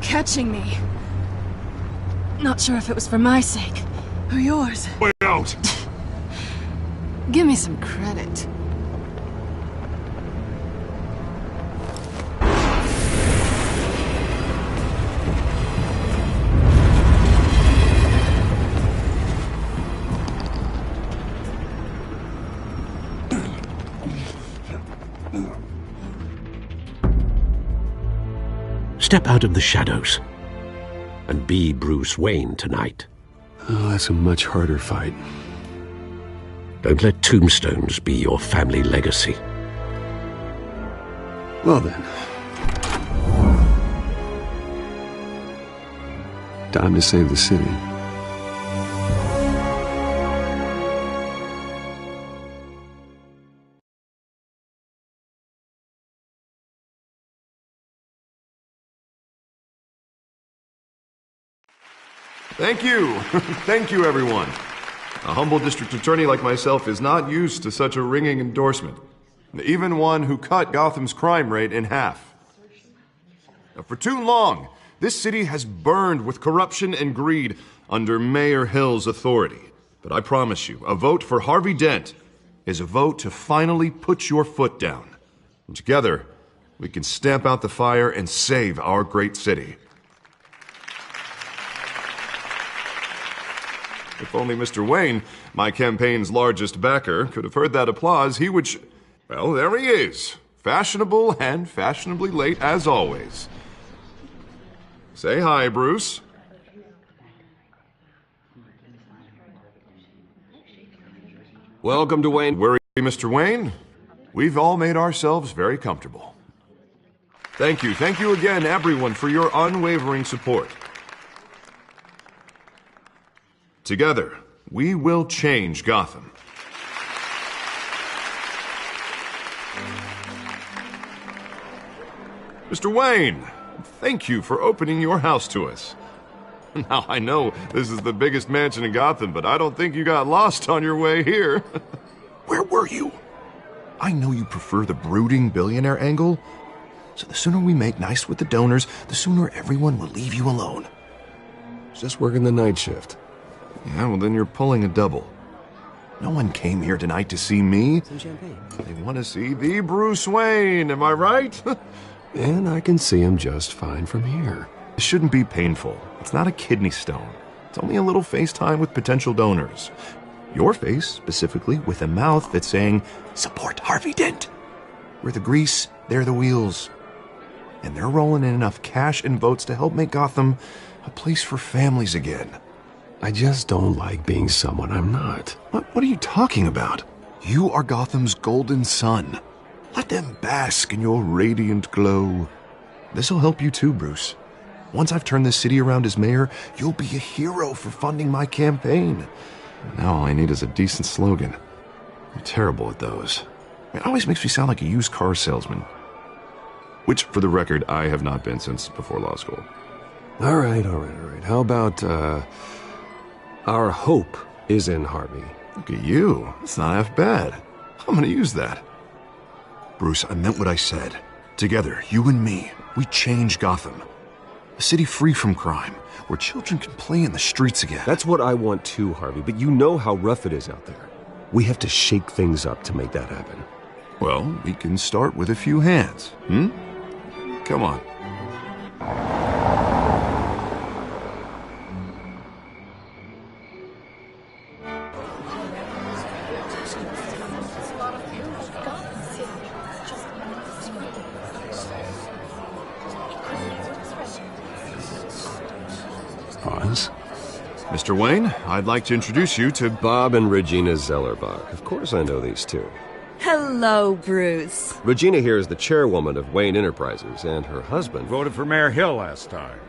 catching me. Not sure if it was for my sake, or yours. Way out! Give me some credit. Step out of the shadows and be Bruce Wayne tonight. Oh, that's a much harder fight. Don't let tombstones be your family legacy. Well then. Time to save the city. Thank you. Thank you, everyone. A humble district attorney like myself is not used to such a ringing endorsement. Even one who cut Gotham's crime rate in half. For too long, this city has burned with corruption and greed under Mayor Hill's authority. But I promise you, a vote for Harvey Dent is a vote to finally put your foot down. And together, we can stamp out the fire and save our great city. If only Mr. Wayne, my campaign's largest backer, could have heard that applause, he would well, there he is. Fashionable and fashionably late as always. Say hi, Bruce. Welcome to Wayne. Worry, Mr. Wayne. We've all made ourselves very comfortable. Thank you again, everyone, for your unwavering support. Together, we will change Gotham. Mr. Wayne, thank you for opening your house to us. Now, I know this is the biggest mansion in Gotham, but I don't think you got lost on your way here. Where were you? I know you prefer the brooding billionaire angle, so the sooner we make nice with the donors, the sooner everyone will leave you alone. Just working the night shift. Yeah, well, then you're pulling a double. No one came here tonight to see me. Some champagne. They want to see the Bruce Wayne, am I right? And I can see him just fine from here. It shouldn't be painful. It's not a kidney stone. It's only a little FaceTime with potential donors. Your face, specifically, with a mouth that's saying, support Harvey Dent. We're the grease, they're the wheels. And they're rolling in enough cash and votes to help make Gotham a place for families again. I just don't like being someone I'm not. What are you talking about? You are Gotham's golden sun. Let them bask in your radiant glow. This'll help you too, Bruce. Once I've turned this city around as mayor, you'll be a hero for funding my campaign. Now all I need is a decent slogan. I'm terrible at those. It always makes me sound like a used car salesman. Which, for the record, I have not been since before law school. All right. How about, our hope is in Harvey. Look at you. That's not half bad. I'm gonna use that. Bruce, I meant what I said. Together, you and me, we change Gotham. A city free from crime, where children can play in the streets again. That's what I want too, Harvey, but you know how rough it is out there. We have to shake things up to make that happen. Well, we can start with a few hands, Come on. Pause. Mr. Wayne, I'd like to introduce you to Bob and Regina Zellerbach. Of course I know these two. Hello, Bruce. Regina here is the chairwoman of Wayne Enterprises, and her husband voted for Mayor Hill last time.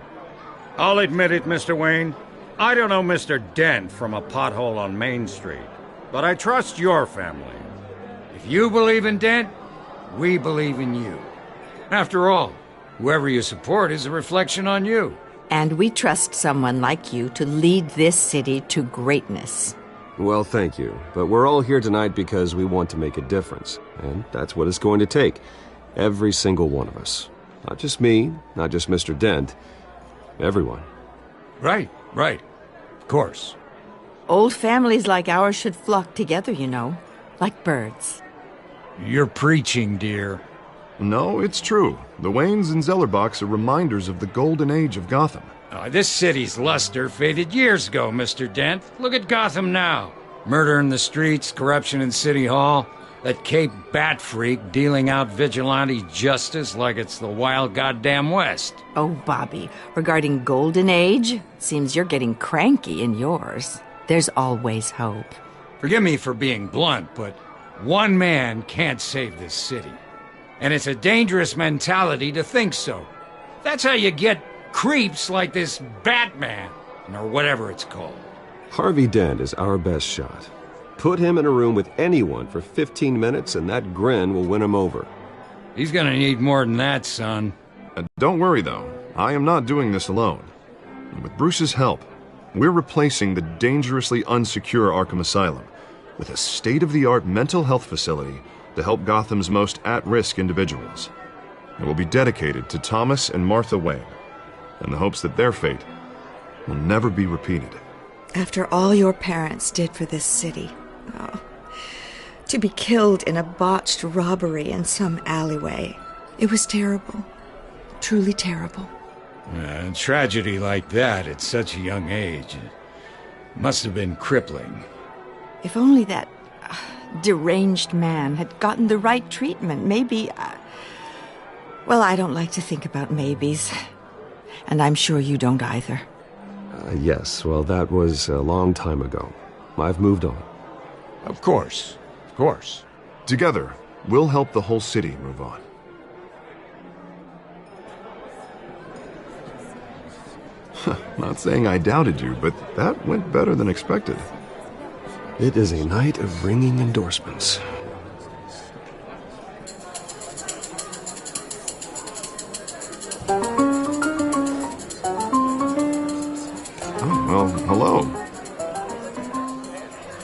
I'll admit it, Mr. Wayne. I don't know Mr. Dent from a pothole on Main Street, but I trust your family. If you believe in Dent, we believe in you. After all, whoever you support is a reflection on you. And we trust someone like you to lead this city to greatness. Well, thank you. But we're all here tonight because we want to make a difference. And that's what it's going to take. Every single one of us. Not just me, not just Mr. Dent, Everyone. Right. Of course. Old families like ours should flock together, you know, like birds. You're preaching, dear. No, it's true. The Waynes and Zellerbachs are reminders of the golden age of Gotham. This city's luster faded years ago, Mr. Dent. Look at Gotham now. Murder in the streets, corruption in City Hall, that Cape Bat freak dealing out vigilante justice like it's the wild goddamn West. Oh, Bobby, regarding Golden Age, seems you're getting cranky in yours. There's always hope. Forgive me for being blunt, but one man can't save this city. And it's a dangerous mentality to think so. That's how you get creeps like this Batman, or whatever it's called. Harvey Dent is our best shot. Put him in a room with anyone for 15 minutes and that grin will win him over. He's gonna need more than that, son. Don't worry, though. I am not doing this alone. With Bruce's help, we're replacing the dangerously unsecure Arkham Asylum with a state-of-the-art mental health facility to help Gotham's most at-risk individuals. It will be dedicated to Thomas and Martha Wayne, in the hopes that their fate will never be repeated. After all your parents did for this city, to be killed in a botched robbery in some alleyway, it was terrible. Truly terrible. A tragedy like that at such a young age must have been crippling. If only that deranged man had gotten the right treatment, maybe... well, I don't like to think about maybes. And I'm sure you don't either. Yes, well, that was a long time ago. I've moved on. Of course. Together, we'll help the whole city move on. Not saying I doubted you, but that went better than expected. It is a night of ringing endorsements. Well, hello.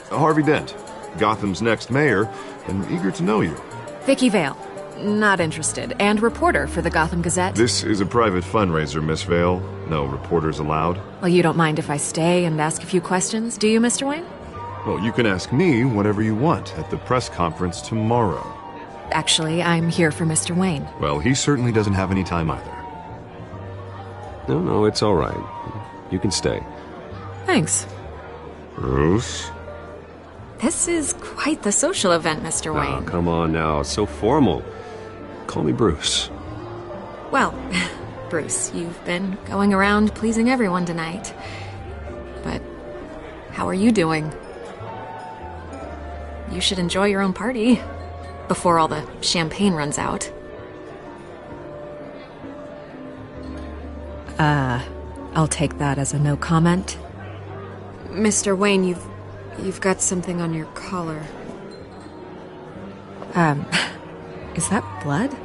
Harvey Dent, Gotham's next mayor, and eager to know you. Vicky Vale. Not interested. And reporter for the Gotham Gazette. This is a private fundraiser, Miss Vale. No reporters allowed. Well, you don't mind if I stay and ask a few questions, do you, Mr. Wayne? Well, you can ask me whatever you want at the press conference tomorrow. Actually, I'm here for Mr. Wayne. Well, he certainly doesn't have any time either. No, it's all right. You can stay. Thanks. Bruce? This is quite the social event, Mr. Oh, Wayne. come on now. It's so formal. Call me Bruce. Well, Bruce, you've been going around pleasing everyone tonight. But how are you doing? You should enjoy your own party before all the champagne runs out. I'll take that as a no comment. Mr. Wayne, you've got something on your collar. Is that blood?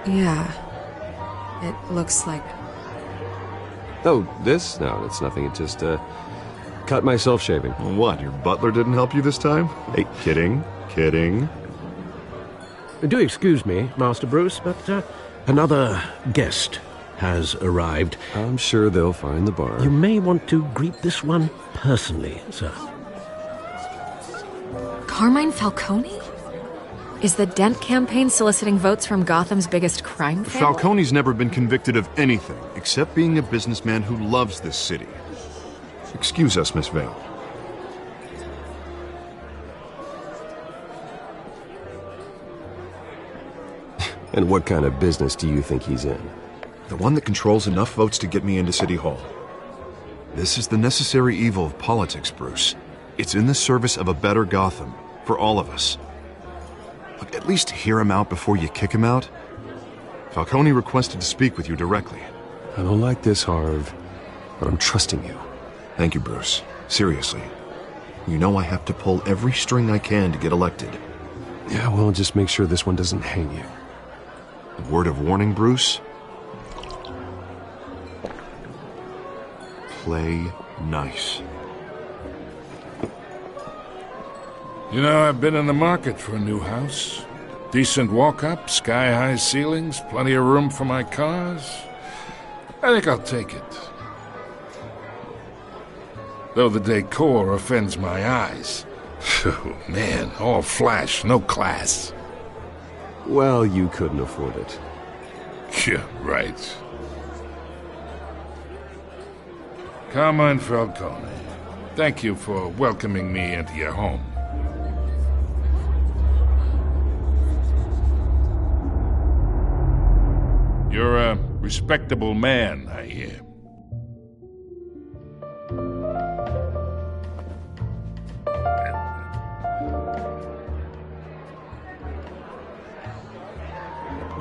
Yeah. It looks like... Oh, this? No, it's nothing. It just, cut myself shaving. What, your butler didn't help you this time? Hey, kidding. Do excuse me, Master Bruce, but another guest has arrived. I'm sure they'll find the bar. You may want to greet this one personally, sir. Carmine Falcone? Is the Dent campaign soliciting votes from Gotham's biggest crime family? Falcone's never been convicted of anything except being a businessman who loves this city. Excuse us, Miss Vale. And what kind of business do you think he's in? The one that controls enough votes to get me into City Hall. This is the necessary evil of politics, Bruce. It's in the service of a better Gotham, for all of us. Look, at least hear him out before you kick him out. Falcone requested to speak with you directly. I don't like this, Harv, but I'm trusting you. Thank you, Bruce. Seriously. You know I have to pull every string I can to get elected. Yeah, well, just make sure this one doesn't hang you. A word of warning, Bruce? Play nice. You know, I've been in the market for a new house. Decent walk-up, sky-high ceilings, plenty of room for my cars. I think I'll take it. Though the decor offends my eyes. Oh, man, all flash, no class. Well, you couldn't afford it. Yeah, right. Carmine Falcone, thank you for welcoming me into your home. You're a respectable man, I hear.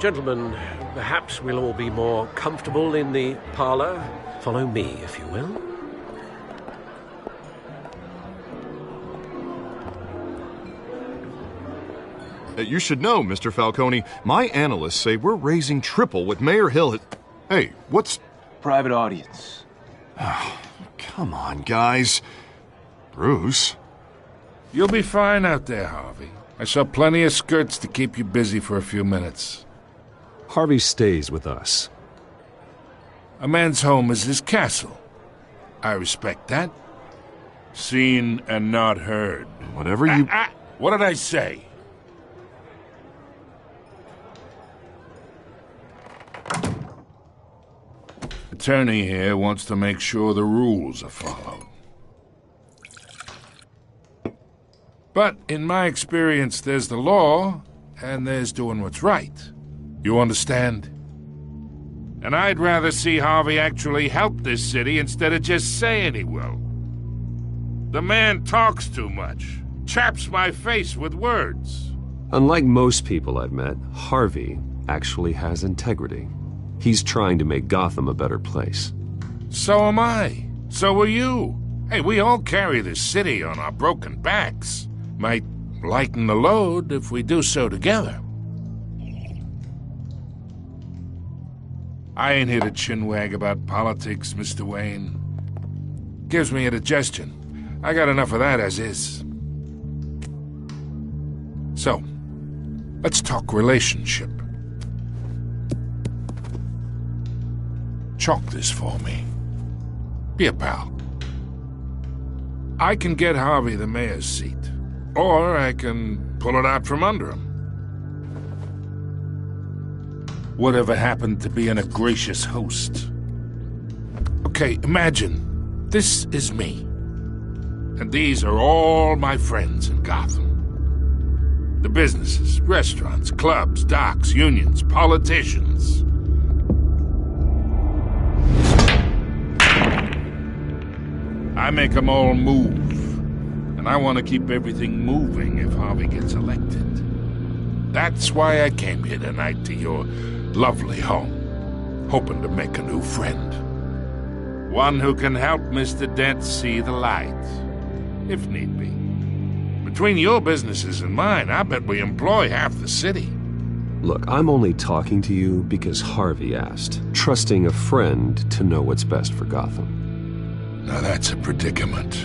Gentlemen, perhaps we'll all be more comfortable in the parlor. Follow me, if you will. You should know, Mr. Falcone, my analysts say we're raising triple what Mayor Hill. Hey, what's... Private audience. Oh, come on, guys. Bruce? You'll be fine out there, Harvey. I saw plenty of skirts to keep you busy for a few minutes. Harvey stays with us. A man's home is his castle. I respect that. Seen and not heard. Whatever you... What did I say? Attorney here wants to make sure the rules are followed. But in my experience, there's the law, and there's doing what's right. You understand? And I'd rather see Harvey actually help this city instead of just saying he will. The man talks too much, chaps my face with words. Unlike most people I've met, Harvey actually has integrity. He's trying to make Gotham a better place. So am I. So are you. Hey, we all carry this city on our broken backs. Might lighten the load if we do so together. I ain't here to chinwag about politics, Mr. Wayne. Gives me indigestion. I got enough of that as is. So, let's talk relationship. Chalk this for me. Be a pal. I can get Harvey the mayor's seat, or I can pull it out from under him. Whatever happened to being a gracious host? Okay, imagine this is me, and these are all my friends in Gotham. The businesses, restaurants, clubs, docks, unions, politicians. I make them all move, and I want to keep everything moving if Harvey gets elected. That's why I came here tonight to your lovely home, hoping to make a new friend. One who can help Mr. Dent see the light, if need be. Between your businesses and mine, I bet we employ half the city. Look, I'm only talking to you because Harvey asked, trusting a friend to know what's best for Gotham. Now that's a predicament.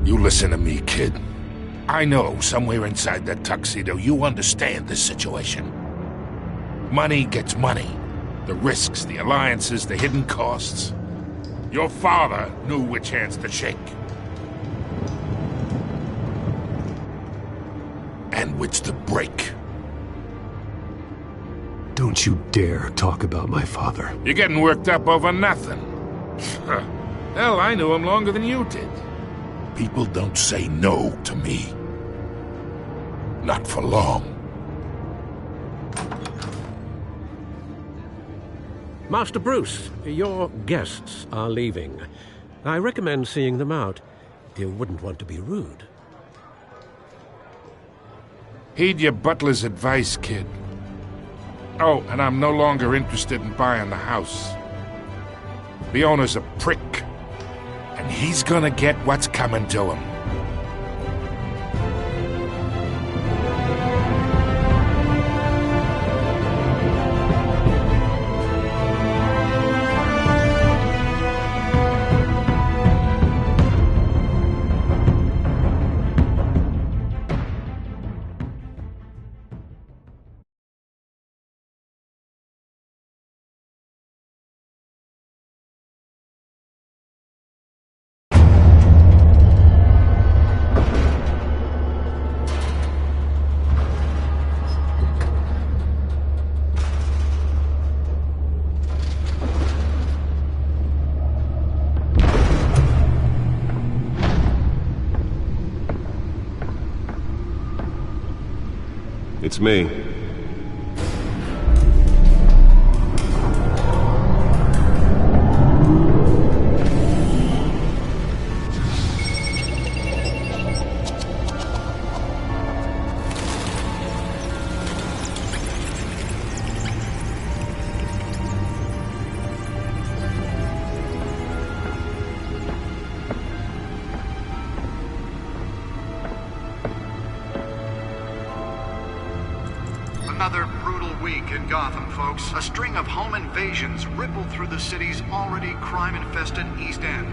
You listen to me, kid. I know somewhere inside that tuxedo you understand this situation. Money gets money. The risks, the alliances, the hidden costs. Your father knew which hands to shake. And which to break. Don't you dare talk about my father. You're getting worked up over nothing. Hell, I knew him longer than you did. People don't say no to me. Not for long. Master Bruce, your guests are leaving. I recommend seeing them out. You wouldn't want to be rude. Heed your butler's advice, kid. Oh, and I'm no longer interested in buying the house. The owner's a prick, and he's gonna get what's coming to him. That's me. Another brutal week in Gotham, folks. A string of home invasions rippled through the city's already crime-infested East End.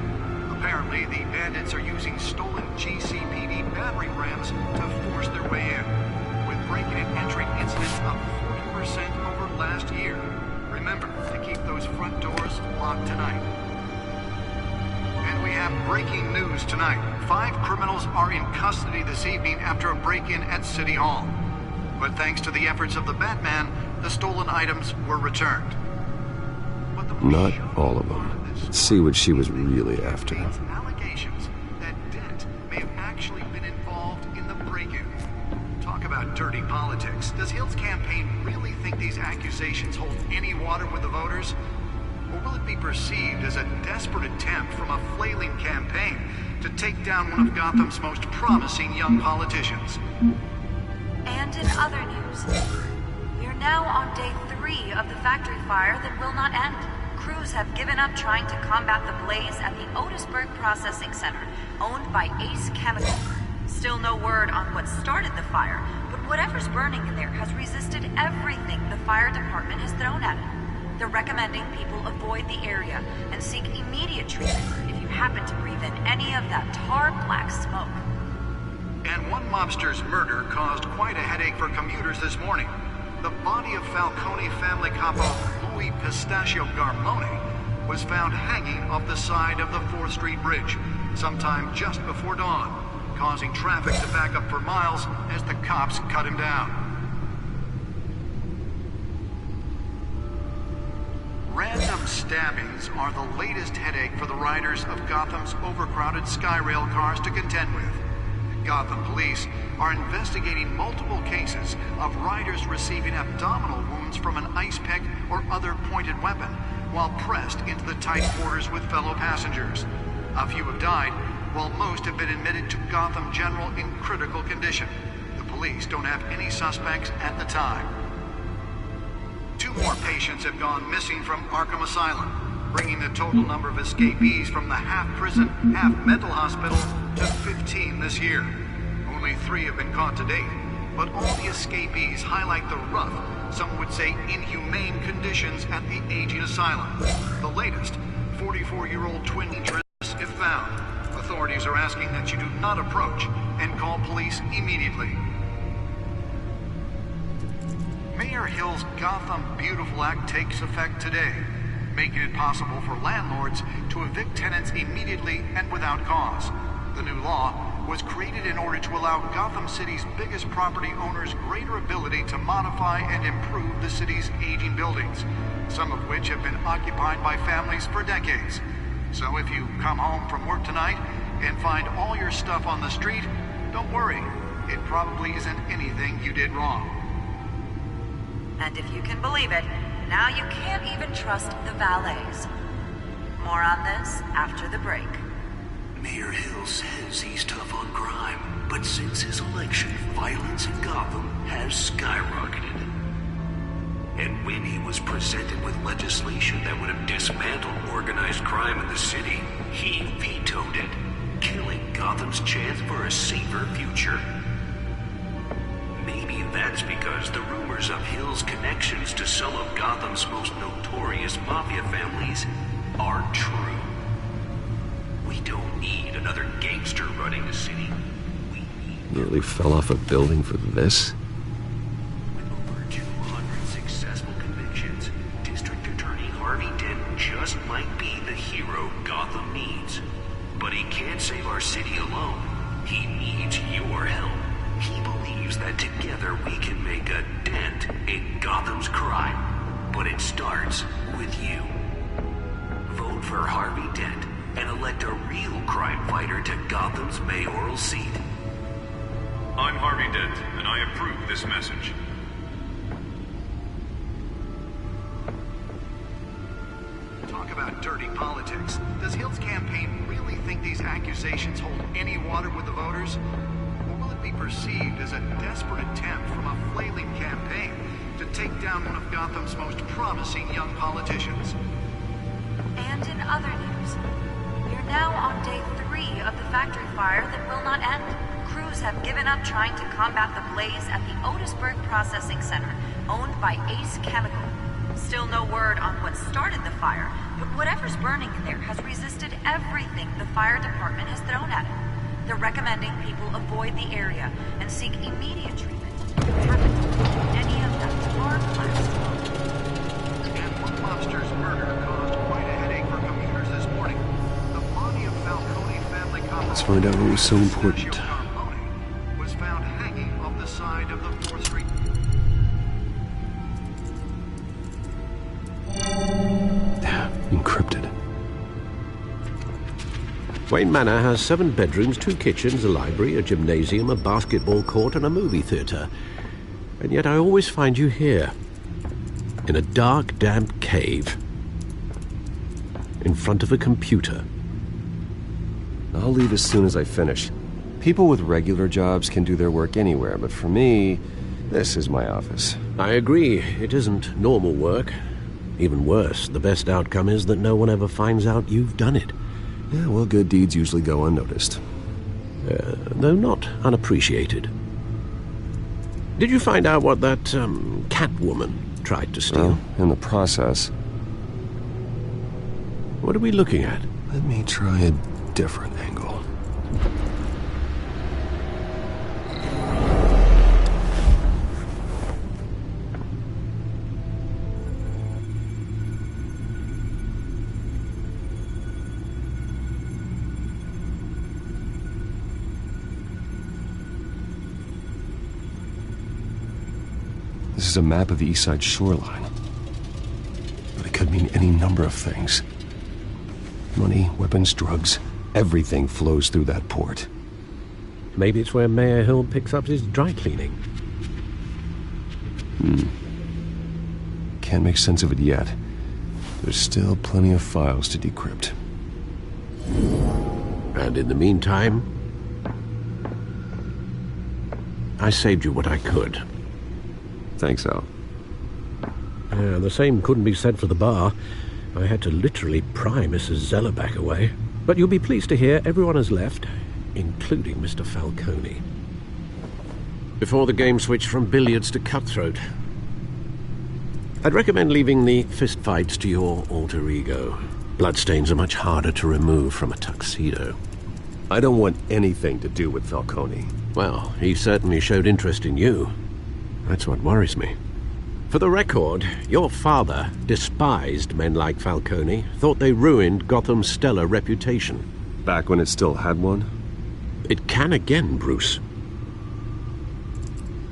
Apparently, the bandits are using stolen GCPD battering rams to force their way in, with break-in and entry incidents up 40% over last year. Remember to keep those front doors locked tonight. And we have breaking news tonight. 5 criminals are in custody this evening after a break-in at City Hall. But thanks to the efforts of the Batman, the stolen items were returned. Not all of them. Let's see what she was really after. Allegations that Dent may have actually been involved in the break-in. Talk about dirty politics. Does Hill's campaign really think these accusations hold any water with the voters? Or will it be perceived as a desperate attempt from a flailing campaign to take down one of Gotham's most promising young politicians? And in other news, we are now on day 3 of the factory fire that will not end. Crews have given up trying to combat the blaze at the Otisburg Processing Center, owned by Ace Chemical. Still no word on what started the fire, but whatever's burning in there has resisted everything the fire department has thrown at it. They're recommending people avoid the area and seek immediate treatment if you happen to breathe in any of that tar-black smoke. And one mobster's murder caused quite a headache for commuters this morning. The body of Falcone family capo Louis Pistachio Garmone was found hanging off the side of the 4th Street Bridge sometime just before dawn, causing traffic to back up for miles as the cops cut him down. Random stabbings are the latest headache for the riders of Gotham's overcrowded Skyrail cars to contend with. Gotham police are investigating multiple cases of riders receiving abdominal wounds from an ice pick or other pointed weapon while pressed into the tight quarters with fellow passengers. A few have died, while most have been admitted to Gotham General in critical condition. The police don't have any suspects at the time. 2 more patients have gone missing from Arkham Asylum, bringing the total number of escapees from the half-prison, half-mental hospital to 15 this year. Only 3 have been caught to date, but all the escapees highlight the rough, some would say inhumane conditions at the aging asylum. The latest, 44-year-old twin interest, if found. Authorities are asking that you do not approach and call police immediately. Mayor Hill's Gotham Beautiful Act takes effect today, making it possible for landlords to evict tenants immediately and without cause. The new law was created in order to allow Gotham City's biggest property owners greater ability to modify and improve the city's aging buildings, some of which have been occupied by families for decades. So if you come home from work tonight and find all your stuff on the street, don't worry. It probably isn't anything you did wrong. And if you can believe it, now you can't even trust the valets. More on this after the break. Mayor Hill says he's tough on crime, but since his election, violence in Gotham has skyrocketed. And when he was presented with legislation that would have dismantled organized crime in the city, he vetoed it, killing Gotham's chance for a safer future. Maybe that's because the rumors of Hill's connections to some of Gotham's most notorious mafia families are true. We don't need another gangster running the city. Nearly fell off a building for this? With over 200 successful convictions, District Attorney Harvey Dent just might be the hero Gotham needs. But he can't save our city alone. He needs your help. He believes that together we can make a dent in Gotham's crime. But it starts with you. Vote for Harvey Dent and elect a real crime fighter to Gotham's mayoral seat. I'm Harvey Dent, and I approve this message. about dirty politics. Does Hill's campaign really think these accusations hold any water with the voters? Or will it be perceived as a desperate attempt from a flailing campaign to take down one of Gotham's most promising young politicians? And in other news, we're now on day 3 of the factory fire that will not end. Crews have given up trying to combat the blaze at the Otisburg Processing Center, owned by Ace Chemical. Still no word on what started the fire, but whatever's burning in there has resisted everything the fire department has thrown at it. They're recommending people avoid the area and seek immediate treatment if you happen to need any of that tar blast. And one mobster's murder caused quite a headache for commuters this morning. The body of Falcone family compound. Let's find out what was so important. Was found hanging off the side of the 4th Street. Encrypted. Wayne Manor has 7 bedrooms, 2 kitchens, a library, a gymnasium, a basketball court, and a movie theatre. And yet I always find you here, in a dark, damp cave, in front of a computer. I'll leave as soon as I finish. People with regular jobs can do their work anywhere, but for me, this is my office. I agree, it isn't normal work. Even worse, the best outcome is that no one ever finds out you've done it. Yeah, well, good deeds usually go unnoticed. Though not unappreciated. Did you find out what that, Catwoman tried to steal? Well, in the process. What are we looking at? Let me try a different angle. This is a map of the East Side shoreline. But it could mean any number of things. Money, weapons, drugs, everything flows through that port. Maybe it's where Mayor Hill picks up his dry cleaning. Can't make sense of it yet. There's still plenty of files to decrypt. And in the meantime, I saved you what I could. Thanks, Al. The same couldn't be said for the bar. I had to literally pry Mrs. Zellerback away. But you'll be pleased to hear everyone has left, including Mr. Falcone. Before the game switched from billiards to cutthroat. I'd recommend leaving the fistfights to your alter ego. Bloodstains are much harder to remove from a tuxedo. I don't want anything to do with Falcone. Well, he certainly showed interest in you. That's what worries me. For the record, your father despised men like Falcone, thought they ruined Gotham's stellar reputation. Back when it still had one? It can again, Bruce.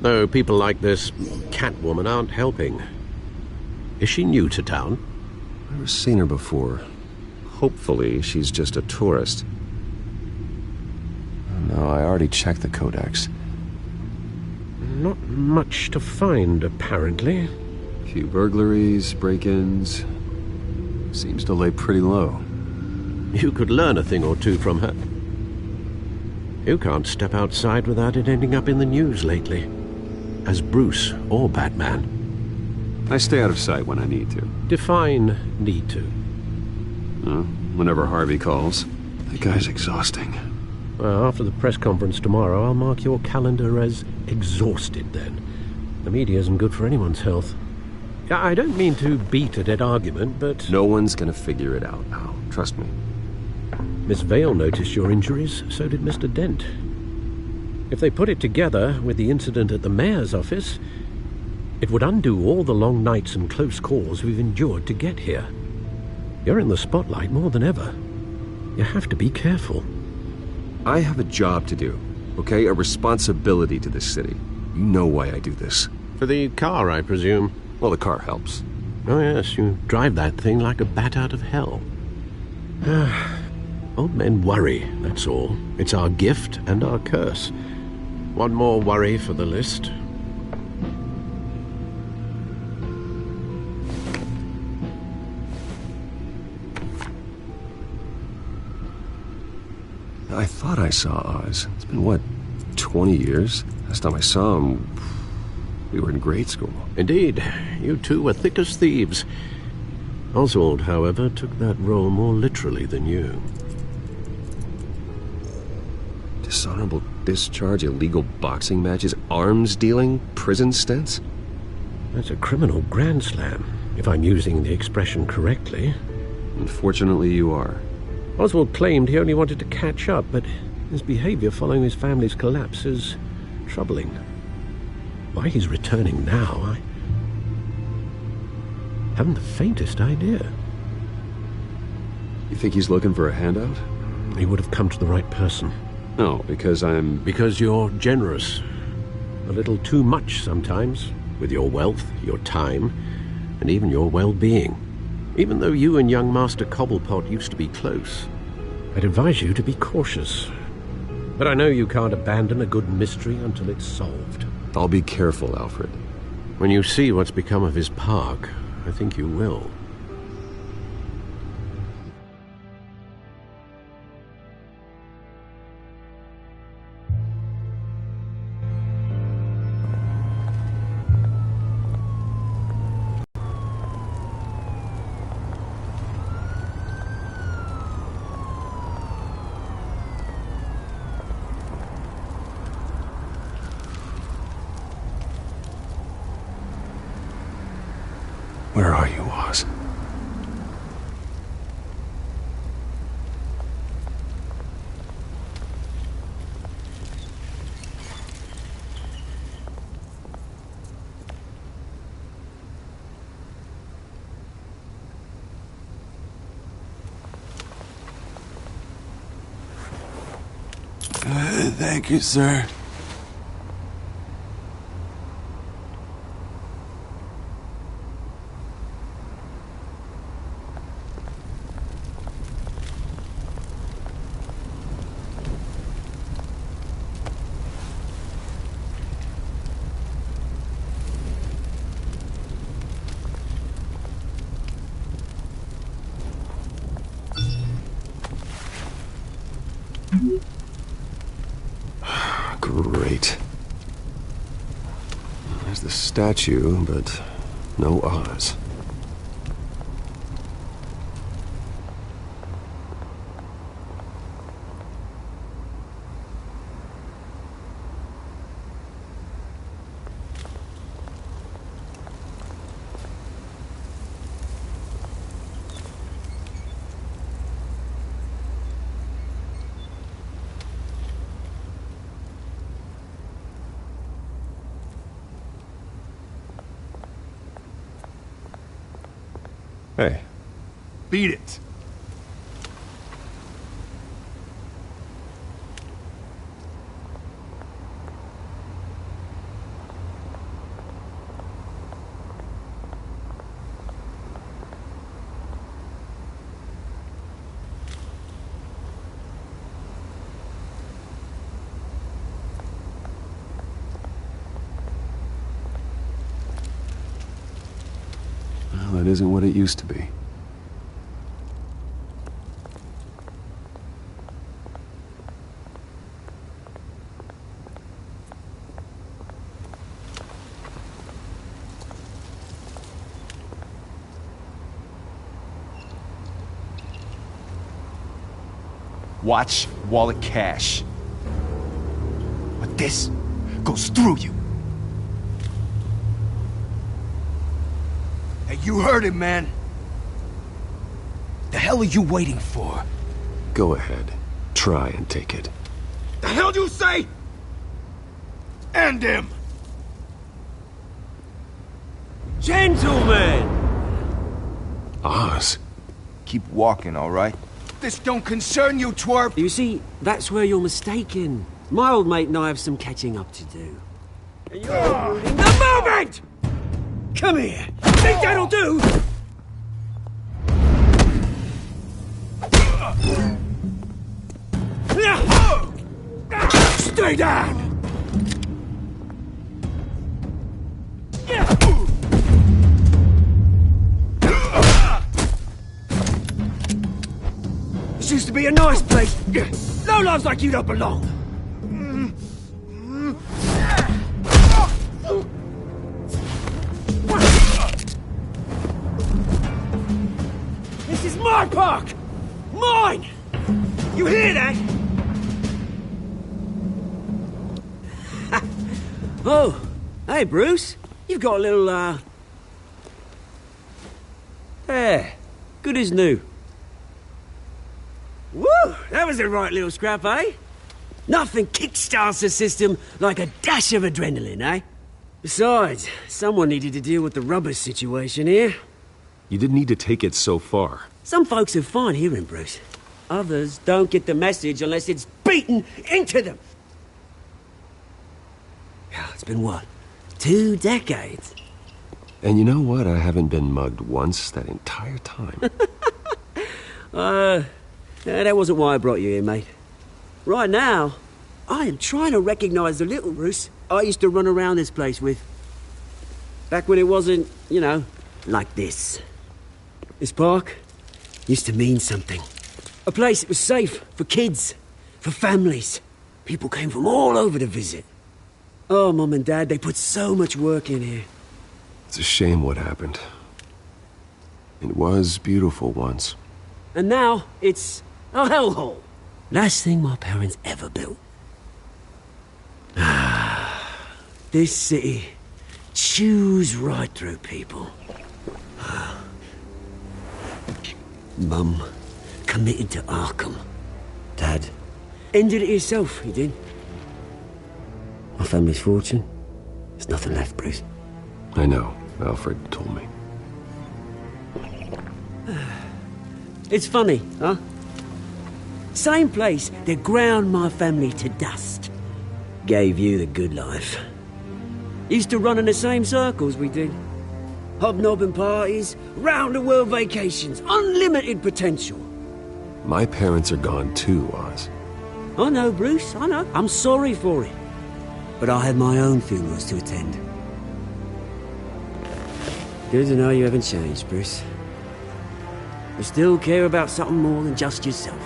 Though people like this Catwoman aren't helping. Is she new to town? Never seen her before. Hopefully, she's just a tourist. No, I already checked the codex. Not much to find, apparently. A few burglaries, break-ins. Seems to lay pretty low. You could learn a thing or two from her. You can't step outside without it ending up in the news lately. As Bruce or Batman. I stay out of sight when I need to. Define need to. Whenever Harvey calls. That guy's exhausting. Well, after the press conference tomorrow, I'll mark your calendar as exhausted then. The media isn't good for anyone's health. I don't mean to beat a dead argument, but... No one's gonna figure it out now. Trust me. Miss Vale noticed your injuries, so did Mr. Dent. If they put it together with the incident at the mayor's office, it would undo all the long nights and close calls we've endured to get here. You're in the spotlight more than ever. You have to be careful. I have a job to do, okay? A responsibility to this city. You know why I do this. For the car, I presume. Well, the car helps. Oh yes, you drive that thing like a bat out of hell. Old men worry, that's all. It's our gift and our curse. One more worry for the list. I thought I saw Oz. It's been, what, 20 years? Last time I saw him, we were in grade school. Indeed, you two were thick as thieves. Oswald, however, took that role more literally than you. Dishonorable discharge, illegal boxing matches, arms dealing, prison stints? That's a criminal grand slam, if I'm using the expression correctly. Unfortunately, you are. Oswald claimed he only wanted to catch up, but his behavior following his family's collapse is troubling. Why he's returning now, I haven't the faintest idea. You think he's looking for a handout? He would have come to the right person. No, because Because you're generous. A little too much sometimes, with your wealth, your time, and even your well-being. Even though you and young Master Cobblepot used to be close, I'd advise you to be cautious. But I know you can't abandon a good mystery until it's solved. I'll be careful, Alfred. When you see what's become of his park, I think you will. Where are you, Oz? Thank you, sir. Great. There's the statue, but no Oz. Hey. Beat it. Well, it isn't what it used to be. Watch wallet cash. But this goes through you. Hey, you heard him, man. The hell are you waiting for? Go ahead. Try and take it. The hell do you say? End him! Gentlemen! Oz. Keep walking, all right? This don't concern you, twerp! You see, that's where you're mistaken. My old mate and I have some catching up to do. And you're ruining the moment! Come here! Think that'll do? Stay down! This used to be a nice place. No lives like you don't belong. This is my park! Mine! You hear that? Oh, hey, Bruce. You've got a little, Yeah, good as new. Woo! That was a right little scrap, eh? Nothing kickstarts the system like a dash of adrenaline, eh? Besides, someone needed to deal with the rubber situation here. You didn't need to take it so far. Some folks are fine hearing, Bruce. Others don't get the message unless it's beaten into them. Yeah, it's been what? 2 decades? And you know what? I haven't been mugged once that entire time. That wasn't why I brought you here, mate. Right now, I am trying to recognize the little Bruce I used to run around this place with. Back when it wasn't, you know, like this. This park used to mean something. A place that was safe for kids, for families. People came from all over to visit. Oh, Mum and Dad, they put so much work in here. It's a shame what happened. It was beautiful once. And now, it's a hellhole. Last thing my parents ever built. This city chews right through people. Mum committed to Arkham. Dad ended it himself, he did. My family's fortune, there's nothing left, Bruce. I know. Alfred told me. It's funny, huh? Same place that ground my family to dust. Gave you the good life. Used to run in the same circles we did. Hobnobbing parties, round-the-world vacations, unlimited potential. My parents are gone too, Oz. I know, Bruce, I know. I'm sorry for it. But I had my own funerals to attend. Good to know you haven't changed, Bruce. You still care about something more than just yourself.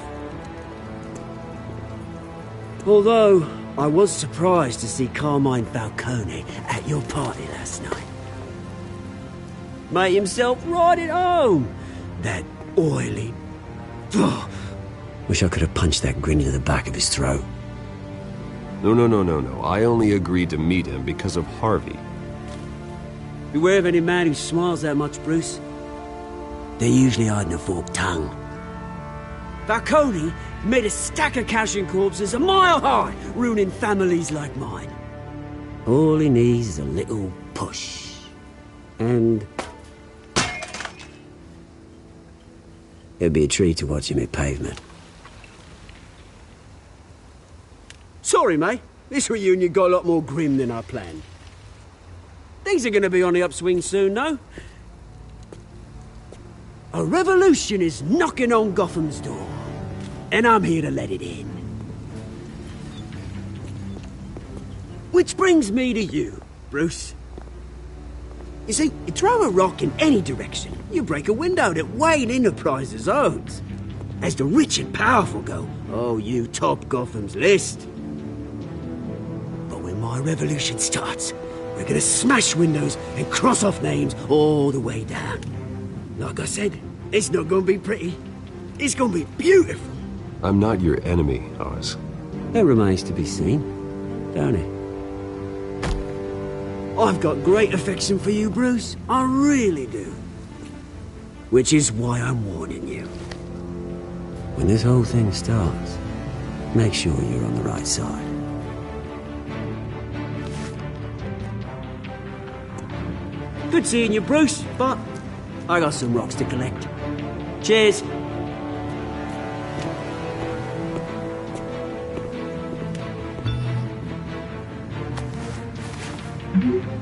Although, I was surprised to see Carmine Falcone at your party last night. Made himself right at home. That oily... Oh, wish I could have punched that grin into the back of his throat. No. I only agreed to meet him because of Harvey. Beware of any man who smiles that much, Bruce. They're usually hiding a forked tongue. Falcone made a stack of cashing corpses a mile high, ruining families like mine. All he needs is a little push. And... it'd be a treat to watch him hit pavement. Sorry, mate. This reunion got a lot more grim than I planned. Things are gonna be on the upswing soon, though. A revolution is knocking on Gotham's door. And I'm here to let it in. Which brings me to you, Bruce. You see, you throw a rock in any direction, you break a window that Wayne Enterprises owns. As the rich and powerful go, oh, you top Gotham's list. But when my revolution starts, we're gonna smash windows and cross off names all the way down. Like I said, it's not gonna be pretty. It's gonna be beautiful. I'm not your enemy, Oz. That remains to be seen, don't it? I've got great affection for you, Bruce. I really do. Which is why I'm warning you. When this whole thing starts, make sure you're on the right side. Good seeing you, Bruce, but I got some rocks to collect. Cheers. Mm-hmm.